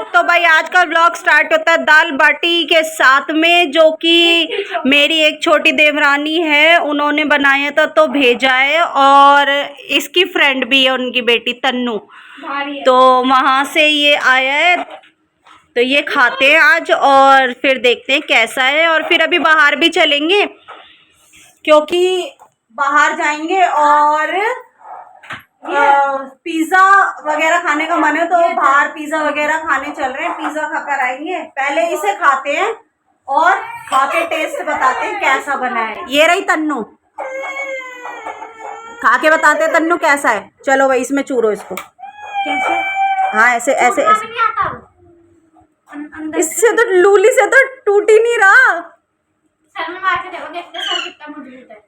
तो भाई आज का व्लॉग स्टार्ट होता है दाल बाटी के साथ में, जो कि मेरी एक छोटी देवरानी है, उन्होंने बनाया था तो भेजा है, और इसकी फ्रेंड भी है, उनकी बेटी तन्नू, तो वहाँ से ये आया है, तो ये खाते हैं आज और फिर देखते हैं कैसा है। और फिर अभी बाहर भी चलेंगे क्योंकि बाहर जाएंगे और पिज्ज़ा वगैरह खाने का मन है, तो बाहर पिज्ज़ा वगैरह खाने चल रहे हैं, पिज्ज़ा खाकर आएंगे। पहले इसे खाते हैं और खा के टेस्ट बताते हैं कैसा बना है। ये रही तन्नू, खा के बताते हैं तन्नू कैसा है। चलो भाई इसमें चूरो इसको। कैसे? हाँ ऐसे ऐसे ऐसे। इससे तो लूली से तो टूट ही नहीं रहा। सर में मार के देखो, देखते सर कितना मुझे देता है।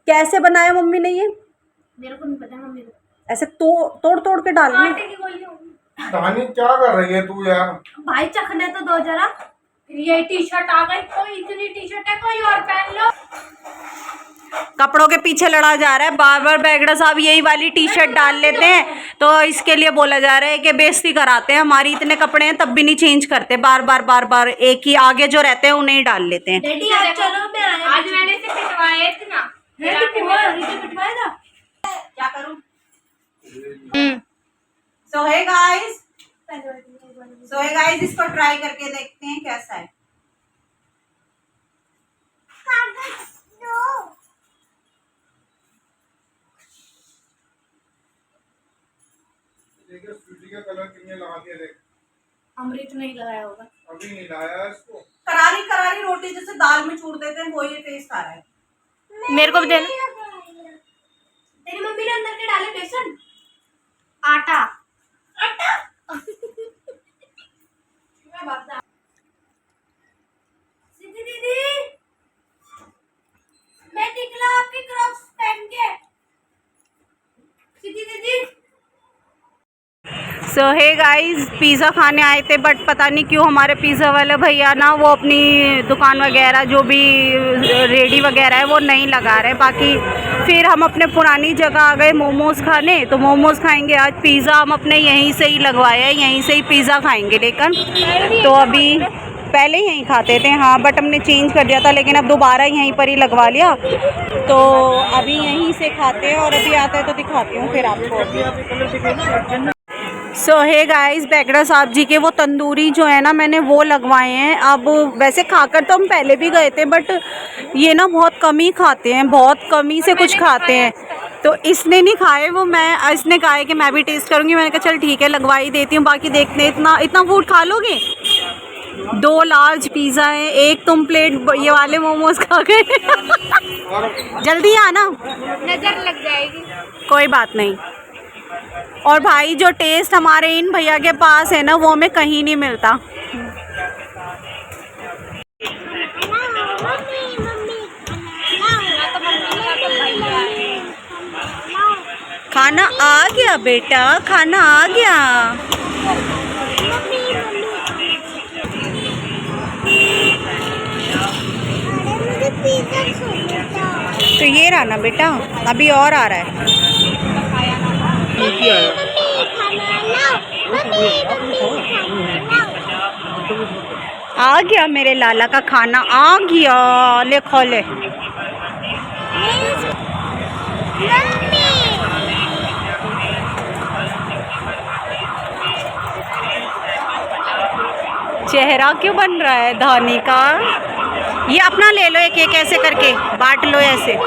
कैसे बनाया मम्मी ने ये? मेरे को नहीं पता मम्मी को। ऐसे तोड़ तोड़ के डालना। आटे की गोली होगी। दानी क्या कर रही है तू यार? भाई चखने तो दो जरा। ये टी शर्ट आ गई, कोई इतनी टी शर्ट है, कोई और पहन लो। कपड़ों के पीछे लड़ा जा रहा है, बार बार बैगड़ा साहब यही वाली टी शर्ट डाल लेते हैं, तो इसके लिए बोला जा रहा है कि बेइज्जती कराते हैं हमारी। इतने कपड़े हैं तब भी नहीं चेंज करते, बार बार एक ही आगे जो रहते हैं उन्हें ही डाल लेते हैं। डैडी आज चलो, मैं आया। आज मैंने से पिटवाए थे ना। पिटवाए था। क्या करूं? सो हे गाइस, इसको ट्राई करके देखते हैं कैसा है। देखिए सूजी का कलर कितने लगा दिया देख। अमृत नहीं लगाया होगा। अभी नहीं लाया इसको। करारी करारी रोटी जैसे दाल में चूर देते हैं, वो ये टेस्ट आ रहा है। मेरे को भी देना। तेरी मम्मी ने अंदर के डाले बेसन, आटा। सीधी दीदी, मैं निकला आपके क्रॉक्स पहन के। सीधी दीदी। सो हे गाइस, पिज़्ज़ा खाने आए थे, बट पता नहीं क्यों हमारे पिज़्ज़ा वाले भैया ना वो अपनी दुकान वगैरह जो भी रेडी वगैरह है वो नहीं लगा रहे। बाकी फिर हम अपने पुरानी जगह आ गए मोमोज़ खाने, तो मोमोज़ खाएंगे आज। पिज़्ज़ा हम अपने यहीं से ही लगवाया है, यहीं से ही पिज़्ज़ा खाएंगे। लेकिन तो अभी पहले यहीं खाते थे, हाँ, बट हमने चेंज कर दिया था, लेकिन अब दोबारा यहीं पर ही लगवा लिया, तो अभी यहीं से खाते हैं। और अभी आता है तो दिखाती हूँ फिर आपको। सो हे गाइस, बैगड़ा साहब जी के वो तंदूरी जो है ना, मैंने वो लगवाए हैं। अब वैसे खाकर तो हम पहले भी गए थे, बट ये ना बहुत कम ही खाते हैं, बहुत कम ही से कुछ खाते हैं, तो इसने नहीं खाए वो। इसने कहा है कि मैं भी टेस्ट करूँगी। मैंने कहा चल ठीक है, लगवा ही देती हूँ। बाकी देखते हैं इतना फूड खा लोगे? 2 लार्ज पिज़्ज़ा है, एक तुम प्लेट ये वाले मोमोज खा गए। जल्दी आना, नजर लग जाएगी। कोई बात नहीं। और भाई जो टेस्ट हमारे इन भैया के पास है ना, वो हमें कहीं नहीं मिलता। खाना आ गया बेटा, खाना आ गया। तो ये रहा ना बेटा, अभी और आ रहा है। आ गया मेरे लाला का खाना, आ गया। ले खो ले। चेहरा क्यों बन रहा है धानी का? ये अपना ले लो, एक ऐसे करके बांट लो ऐसे।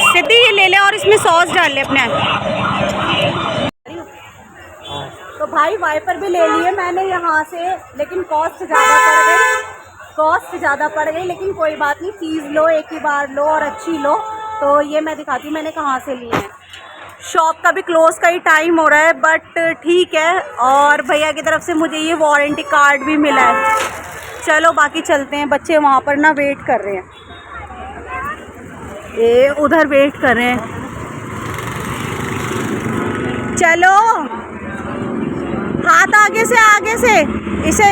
सिद्धि ये ले ले और इसमें सॉस डाल ले अपने। तो भाई वाइपर भी ले लिए मैंने यहाँ से, लेकिन कॉस्ट ज़्यादा पड़ गई, लेकिन कोई बात नहीं, चीज़ लो एक ही बार लो और अच्छी लो। तो ये मैं दिखाती हूँ मैंने कहाँ से लिए हैं। शॉप का भी क्लोज़ का ही टाइम हो रहा है, बट ठीक है। और भैया की तरफ से मुझे ये वारंटी कार्ड भी मिला है। चलो बाकी चलते हैं, बच्चे वहाँ पर ना वेट कर रहे हैं, ये उधर वेट कर रहे हैं। चलो हाथ आगे से इसे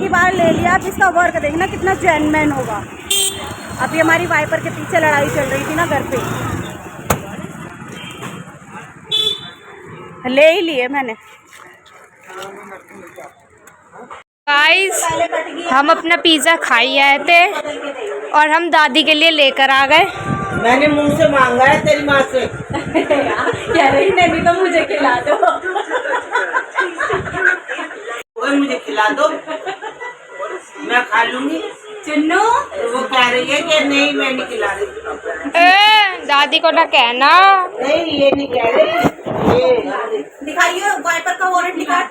की बार ले लिया। अब इसका वर्क देखना कितना जेन्युइन होगा। अभी हमारी वाइपर के पीछे लड़ाई चल रही थी ना घर पे, ले ही लिए मैंने। गाइस हम अपना पिज़्ज़ा खाई आए थे और हम दादी के लिए लेकर आ गए। मैंने मुंह से मांगा है तेरी माँ से। कह रही नहीं तो मुझे खिला दो। ओए मुझे खिला दो, मैं खा लूंगी। चुन्नू तो वो कह रही है कि नहीं मैं नहीं खिला रही। दादी को ना कहना। नहीं ये नहीं कह रही, ये दिखाइए वाइपर का वारंट निकाल,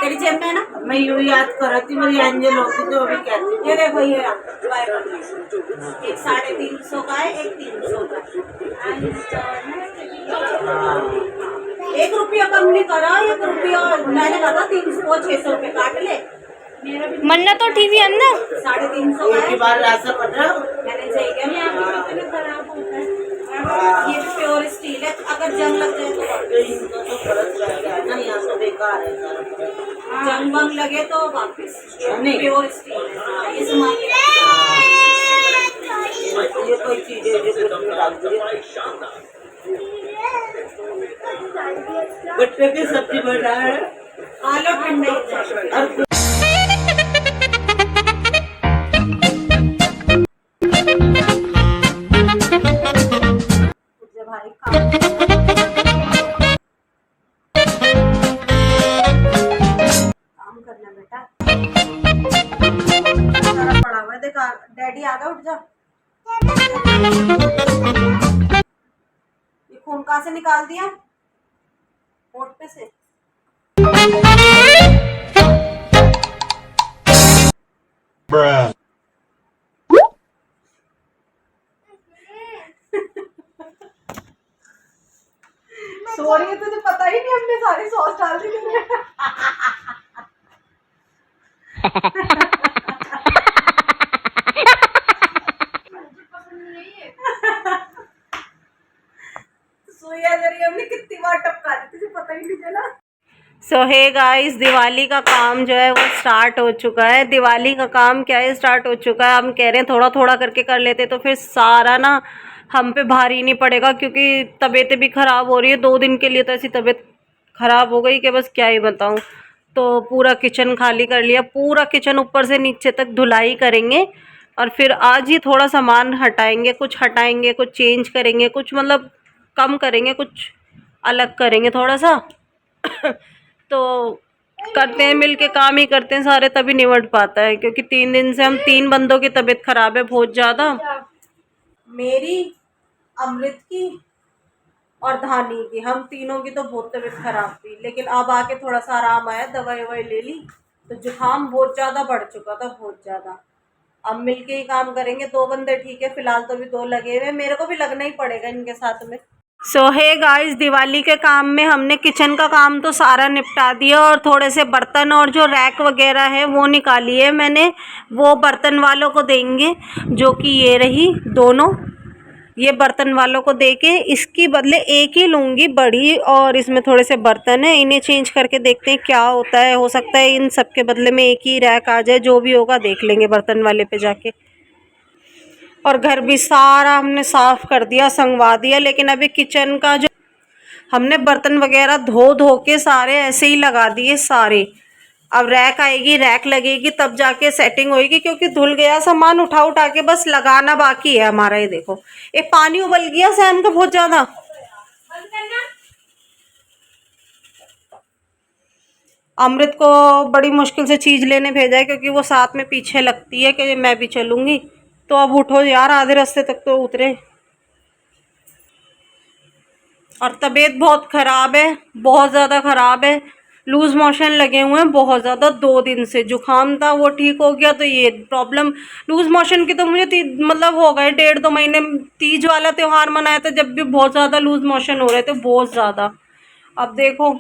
तेरी जेब में है ना। मैं यूँ याद कर रही थी, मेरी एंजल होती तो अभी कहती। ये देखो ये वाइपर, एक 350 का है, एक 300 का है। 1 रुपया कम नहीं करा, 1 रुपया मैंने कहा 300 600 रुपये काट ले। मेरा भी मन्नत तो ठीक है ना। 350 का एक है। बार रास्ता पड़ रहा मैंने सही किया, मैं आपको कितना खराब होता है। ये भी प्योर स्टील है, अगर जंग लग जाए तो इनको तो फर्क लग गया है ना, यहाँ से बेकार है सारा। जंग वंग लगे तो वापस। नहीं। प्योर स्टील है ये सामान। ये कोई चीज है जो कुछ में डाल दी। गट्टे की सब्जी बन रहा है, आलू ठंडा ही जाए। और भाई काम करना बेटा, सारा पड़ा हुआ है। देखा डैडी आ गया, उठ जा। ये खून कहाँ से निकाल दिया? होठ पे से। सॉरी है, तुझे पता ही नहीं हमने सारी सॉस डाल दी। सोया जरी हमने कितनी बार टपका दी, तुझे पता ही नहीं चला। सो हे गाइस, दिवाली का काम जो है वो स्टार्ट हो चुका है। दिवाली का काम क्या है, स्टार्ट हो चुका है। हम कह रहे हैं थोड़ा थोड़ा करके कर लेते तो फिर सारा ना हम पे भारी नहीं पड़ेगा, क्योंकि तबीयतें भी ख़राब हो रही है। 2 दिन के लिए तो ऐसी तबीयत ख़राब हो गई कि बस क्या ही बताऊं। तो पूरा किचन खाली कर लिया, पूरा किचन ऊपर से नीचे तक धुलाई करेंगे। और फिर आज ही थोड़ा सामान हटाएंगे, कुछ हटाएंगे, कुछ चेंज करेंगे, कुछ मतलब कम करेंगे, कुछ अलग करेंगे थोड़ा सा। तो करते हैं, मिल के काम ही करते हैं सारे, तभी निपट पाता है। क्योंकि 3 दिन से हम 3 बंदों की तबीयत ख़राब है बहुत ज़्यादा, मेरी, अमृत की और धानी की। हम तीनों की तो बहुत तबीयत खराब थी, लेकिन अब आके थोड़ा सा आराम आया, दवाई ववाई ले ली। तो जुकाम बहुत ज़्यादा बढ़ चुका था, बहुत ज़्यादा। अब मिलके ही काम करेंगे। 2 बंदे ठीक है फिलहाल, तो भी 2 लगे हुए, मेरे को भी लगना ही पड़ेगा इनके साथ में। सो हे गाइस, दिवाली के काम में हमने किचन का काम तो सारा निपटा दिया, और थोड़े से बर्तन और जो रैक वगैरह है वो निकाली है मैंने। वो बर्तन वालों को देंगे, जो कि ये रही दोनों, ये बर्तन वालों को देके इसकी बदले एक ही लूँगी बड़ी, और इसमें थोड़े से बर्तन है, इन्हें चेंज करके देखते हैं क्या होता है। हो सकता है इन सब के बदले में एक ही रैक आ जाए, जो भी होगा देख लेंगे बर्तन वाले पे जाके। और घर भी सारा हमने साफ़ कर दिया, संगवा दिया। लेकिन अभी किचन का जो हमने बर्तन वगैरह धो के सारे ऐसे ही लगा दिए सारे। अब रैक आएगी, रैक लगेगी, तब जाके सेटिंग होएगी, क्योंकि धुल गया सामान उठा के बस लगाना बाकी है हमारा। ये देखो, ये पानी उबल गया सैम का बहुत ज़्यादा। अमृत को बड़ी मुश्किल से चीज़ लेने भेजा है, क्योंकि वो साथ में पीछे लगती है कि मैं भी चलूँगी। तो अब उठो यार, आधे रास्ते तक तो उतरे। और तबीयत बहुत ख़राब है, बहुत ज़्यादा ख़राब है। लूज़ मोशन लगे हुए हैं बहुत ज़्यादा 2 दिन से। जुकाम था वो ठीक हो गया, तो ये प्रॉब्लम लूज़ मोशन की तो मुझे मतलब हो गए 1.5-2 महीने। तीज वाला त्यौहार मनाया था जब भी बहुत ज़्यादा लूज़ मोशन हो रहे थे, बहुत ज़्यादा। अब देखो,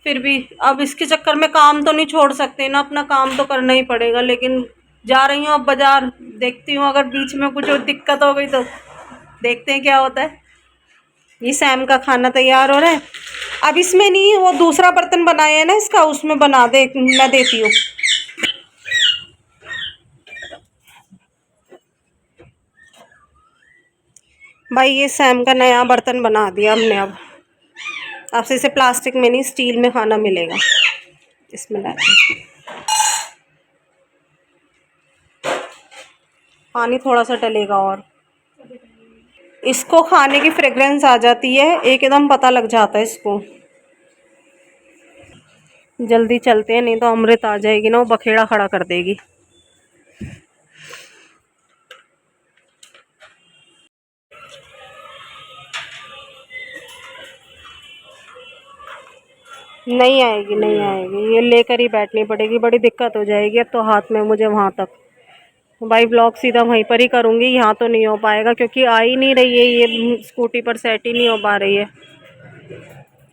फिर भी अब इसके चक्कर में काम तो नहीं छोड़ सकते ना, अपना काम तो करना ही पड़ेगा। लेकिन जा रही हूँ अब बाज़ार, देखती हूँ अगर बीच में कुछ और दिक्कत हो गई तो देखते हैं क्या होता है। ये सैम का खाना तैयार हो रहा है। अब इसमें नहीं, वो दूसरा बर्तन बनाया है ना इसका, उसमें बना दे, मैं देती हूँ। भाई ये सैम का नया बर्तन बना दिया हमने। अब से इसे प्लास्टिक में नहीं स्टील में खाना मिलेगा। इसमें पानी थोड़ा सा डलेगा और इसको खाने की फ्रेग्रेंस आ जाती है, एकदम पता लग जाता है इसको। जल्दी चलते हैं नहीं तो अमृत आ जाएगी ना, वो बखेड़ा खड़ा कर देगी। नहीं आएगी नहीं आएगी, ये लेकर ही बैठनी पड़ेगी, बड़ी दिक्कत हो जाएगी अब तो हाथ में मुझे वहाँ तक। भाई ब्लॉग सीधा वहीं पर ही करूँगी, यहाँ तो नहीं हो पाएगा क्योंकि आ ही नहीं रही है, ये स्कूटी पर सेट ही नहीं हो पा रही है,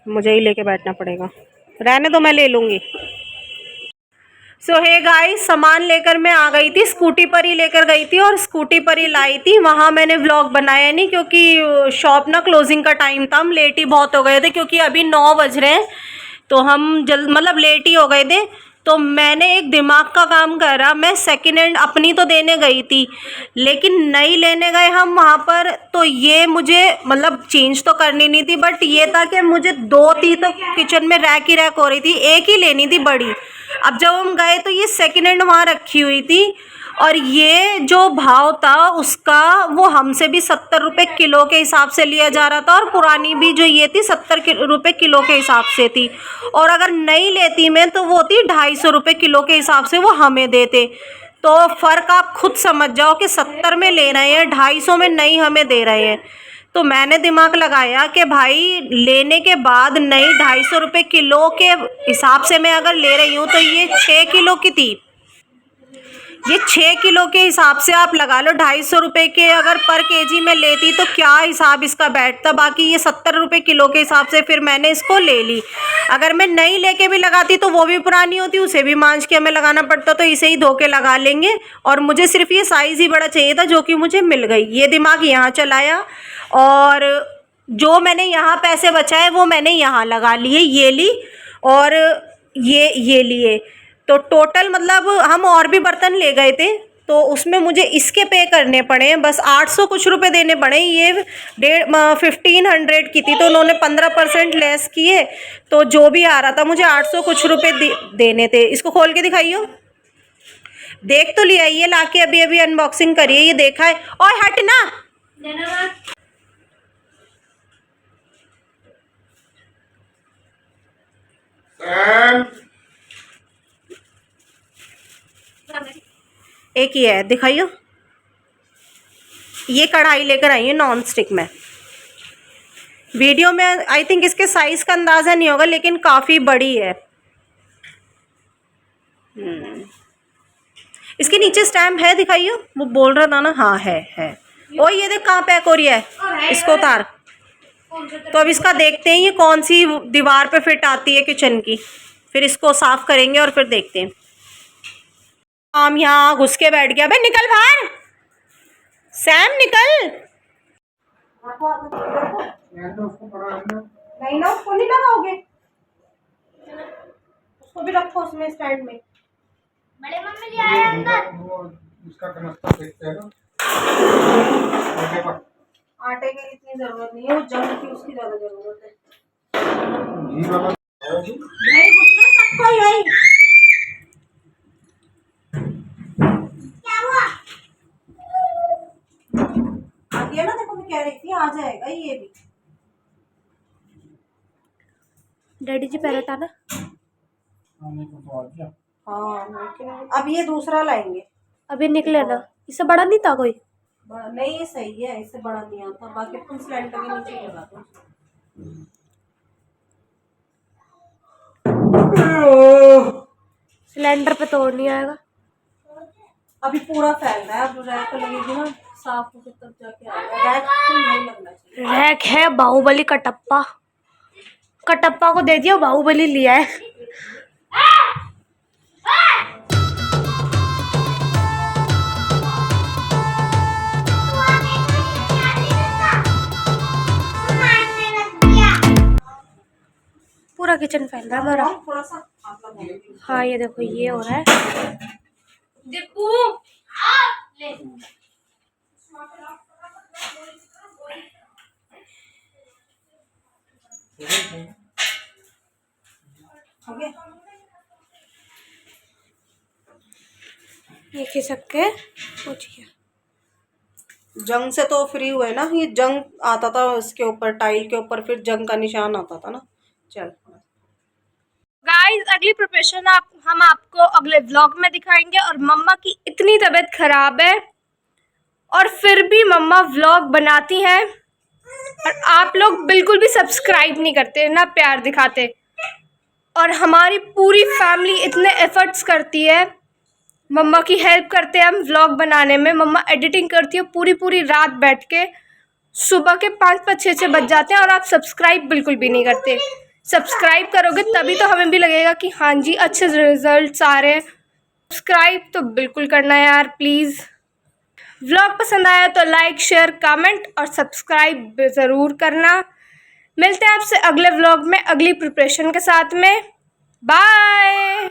मुझे ही लेके बैठना पड़ेगा। रहने दो, मैं ले लूँगी। सो हे गाइस, सामान लेकर मैं आ गई थी, स्कूटी पर ही लेकर गई थी और स्कूटी पर ही लाई थी। वहाँ मैंने व्लॉग बनाया नहीं क्योंकि शॉप ना क्लोजिंग का टाइम था, हम लेट ही बहुत हो गए थे क्योंकि अभी 9 बज रहे हैं, तो हम मतलब लेट ही हो गए थे। तो मैंने एक दिमाग का काम करा, मैं सेकेंड हैंड अपनी तो देने गई थी लेकिन नई लेने गए हम वहाँ पर, तो ये मुझे मतलब चेंज तो करनी नहीं थी, बट ये था कि मुझे 2 थी तो किचन में रैक ही रैक हो रही थी, एक ही लेनी थी बड़ी। अब जब हम गए तो ये सेकेंड हैंड वहाँ रखी हुई थी और ये जो भाव था उसका, वो हमसे भी 70 रुपये किलो के हिसाब से लिया जा रहा था और पुरानी भी जो ये थी 70 रुपये किलो के हिसाब से थी, और अगर नहीं लेती मैं तो वो थी 250 रुपये किलो के हिसाब से वो हमें देते। तो फ़र्क आप खुद समझ जाओ कि 70 में ले रहे हैं, 250 में नहीं हमें दे रहे हैं। तो मैंने दिमाग लगाया कि भाई लेने के बाद नई 250 रुपये किलो के हिसाब से मैं अगर ले रही हूँ तो ये 6 किलो की थी, ये 6 किलो के हिसाब से आप लगा लो 250 रुपये के अगर पर केजी में लेती तो क्या हिसाब इसका बैठता। बाकी ये 70 रुपये किलो के हिसाब से फिर मैंने इसको ले ली। अगर मैं नई लेके भी लगाती तो वो भी पुरानी होती, उसे भी मांझ के हमें लगाना पड़ता, तो इसे ही धो के लगा लेंगे। और मुझे सिर्फ ये साइज़ ही बड़ा चाहिए था जो कि मुझे मिल गई। ये दिमाग यहाँ चलाया और जो मैंने यहाँ पैसे बचाए वो मैंने यहाँ लगा लिए, ये ली और ये लिए। तो टोटल मतलब हम और भी बर्तन ले गए थे तो उसमें मुझे इसके पे करने पड़े, बस 800 कुछ रुपए देने पड़े। ये 1500 की थी तो उन्होंने 15% लेस किए, तो जो भी आ रहा था मुझे 800 कुछ रुपए देने थे। इसको खोल के दिखाइयो, देख तो लिया, ये लाके अभी अभी अनबॉक्सिंग करिए, ये देखा है। और हट ना, एक ही है, दिखाइयो। ये कढ़ाई लेकर आई है नॉन स्टिक में। वीडियो में आई थिंक इसके साइज का अंदाजा नहीं होगा लेकिन काफ़ी बड़ी है। इसके नीचे स्टैम्प है, दिखाइयो। वो बोल रहा था ना, हाँ है। ओ ये देख कहाँ पैक हो रही है, इसको उतार। तो अब इसका देखते हैं ये कौन सी दीवार पे फिट आती है किचन की, फिर इसको साफ करेंगे और फिर देखते हैं। हम यहाँ घुस के बैठ गया। भाई निकल बाहर, सैम निकल। नहीं ना, उसको नहीं लगाओगे, उसको भी रखो उसमें स्टैंड में। बड़े मम्मी ले आए अंदर। इसका कनस्तर देखते हैं ना, आटे की इतनी जरूरत नहीं है, वो जंग की उसकी ज्यादा जरूरत है। घी वाला नहीं घुसना सबको यही। क्या हुआ? आ गया ना, देखो मैं कह रही थी आ जाएगा ये भी। डैडी जी पैरेट आना। हाँ अब ये दूसरा लाएंगे। अभी निकले ना, इससे बड़ा नहीं था कोई। नहीं ये सही है, इससे बड़ा नहीं आता। बाकी तुम सिलेंडर के नीचे लगा दो। सिलेंडर पे तोड़ नहीं आएगा। अभी पूरा फैल रहा है, अब रैक लगेगी ना साफ होकर तब जाके आएगा। रैक तो नहीं लगना चाहिए। रैक है बाहुबली कटप्पा, कटप्पा को दे दिया, बाहुबली लिया है। पूरा किचन फैल रहा है हमारा। थोड़ा सा हाथ लगाओ। हाँ ये देखो ये हो रहा है। दीपू ले। हो गया ये खिसक के पूछ गया। जंग से तो फ्री हुए ना, ये जंग आता था उसके ऊपर, टाइल के ऊपर फिर जंग का निशान आता था ना। चल गाइस अगली प्रिपरेशन हम आपको अगले व्लॉग में दिखाएंगे। और मम्मा की इतनी तबीयत खराब है और फिर भी मम्मा व्लॉग बनाती हैं और आप लोग बिल्कुल भी सब्सक्राइब नहीं करते ना प्यार दिखाते। और हमारी पूरी फैमिली इतने एफर्ट्स करती है, मम्मा की हेल्प करते हैं हम व्लॉग बनाने में। मम्मा एडिटिंग करती है पूरी पूरी रात बैठ के, सुबह के 5-5, 6-6 बज जाते हैं और आप सब्सक्राइब बिल्कुल भी नहीं करते। सब्सक्राइब करोगे तभी तो हमें भी लगेगा कि हाँ जी अच्छे रिजल्ट्स आ रहे हैं। सब्सक्राइब तो बिल्कुल करना है यार प्लीज़। व्लॉग पसंद आया तो लाइक, शेयर, कमेंट और सब्सक्राइब ज़रूर करना। मिलते हैं आपसे अगले व्लॉग में अगली प्रिपरेशन के साथ में। बाय।